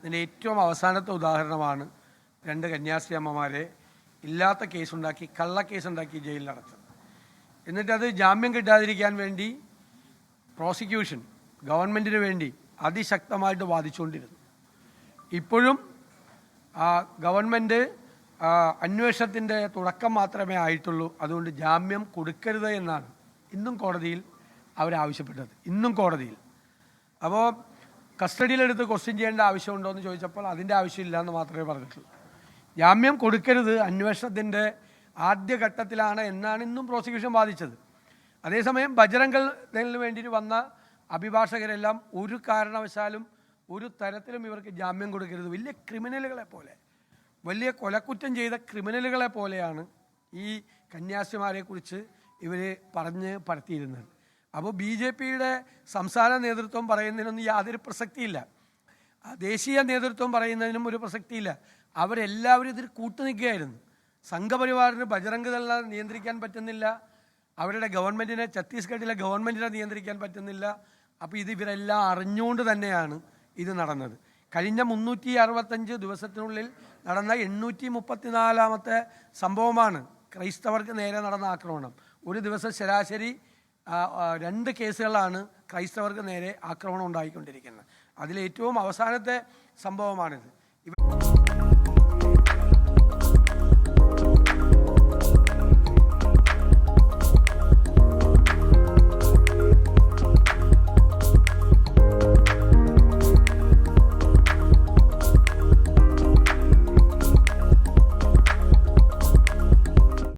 ഇതിൻ്റെ ഏറ്റവും അവസാനത്തെ ഉദാഹരണമാണ് 2 കന്യാസ്ത്രീ അമ്മമാരെ ഇല്ലാത്ത കേസുണ്ടാക്കി കള്ളക്കേസുണ്ടാക്കി ജയിലിലടച്ചത്. എന്നിട്ടത് ജാമ്യം കിട്ടാതിരിക്കാൻ വേണ്ടി പ്രോസിക്യൂഷൻ ഗവൺമെൻറ്റിന് വേണ്ടി അതിശക്തമായിട്ട് വാദിച്ചുകൊണ്ടിരുന്നു. ഇപ്പോഴും ഗവൺമെൻറ് അന്വേഷണത്തിൻ്റെ തുടക്കം മാത്രമേ ആയിട്ടുള്ളൂ. അതുകൊണ്ട് ജാമ്യം കൊടുക്കരുത് എന്നാണ് ഇന്നും കോടതിയിൽ അവരാവശ്യപ്പെട്ടത്. ഇന്നും കോടതിയിൽ. അപ്പോൾ കസ്റ്റഡിയിലെടുത്ത് ക്വസ്റ്റ്യൻ ചെയ്യേണ്ട ആവശ്യമുണ്ടോ എന്ന് ചോദിച്ചപ്പോൾ അതിൻ്റെ ആവശ്യമില്ല എന്ന് മാത്രമേ പറഞ്ഞിട്ടുള്ളൂ. ജാമ്യം കൊടുക്കരുത്, അന്വേഷണത്തിൻ്റെ ആദ്യഘട്ടത്തിലാണ് എന്നാണ് ഇന്നും പ്രോസിക്യൂഷൻ വാദിച്ചത്. അതേസമയം ബജറംഗിന് വേണ്ടി വന്ന അഭിഭാഷകരെല്ലാം ഒരു കാരണവശാലും ഒരു തരത്തിലും ഇവർക്ക് ജാമ്യം കൊടുക്കരുത്, വലിയ ക്രിമിനലുകളെ പോലെ, വലിയ കൊലക്കുറ്റം ചെയ്ത ക്രിമിനലുകളെ പോലെയാണ് ഈ കന്യാസ്ത്രീമാരെക്കുറിച്ച് ഇവർ പറഞ്ഞ് പരത്തിയിരുന്നത്. അപ്പോൾ BJPയുടെ സംസ്ഥാന നേതൃത്വം പറയുന്നതിനൊന്നും യാതൊരു പ്രസക്തിയില്ല, ദേശീയ നേതൃത്വം പറയുന്നതിനും ഒരു പ്രസക്തിയില്ല. അവരെല്ലാവരും ഇതിൽ കൂട്ടുനിൽക്കുകയായിരുന്നു. സംഘപരിവാറിന് ബജറംഗ് ദളിനെ നിയന്ത്രിക്കാൻ പറ്റുന്നില്ല, അവരുടെ ഗവൺമെൻറ്റിനെ, ഛത്തീസ്ഗഡിലെ ഗവൺമെൻറ്റിനെ നിയന്ത്രിക്കാൻ പറ്റുന്നില്ല. അപ്പോൾ ഇവരെല്ലാം അറിഞ്ഞുകൊണ്ട് തന്നെയാണ് ഇത് നടന്നത്. കഴിഞ്ഞ 365 ദിവസത്തിനുള്ളിൽ നടന്ന 834ാമത്തെ സംഭവമാണ് ക്രൈസ്തവർക്ക് നേരെ നടന്ന ആക്രമണം. ഒരു ദിവസം ശരാശരി 2 കേസുകളാണ് ക്രൈസ്തവർക്ക് നേരെ ആക്രമണം ഉണ്ടായിക്കൊണ്ടിരിക്കുന്നത്. അതിലേറ്റവും അവസാനത്തെ സംഭവമാണിത്.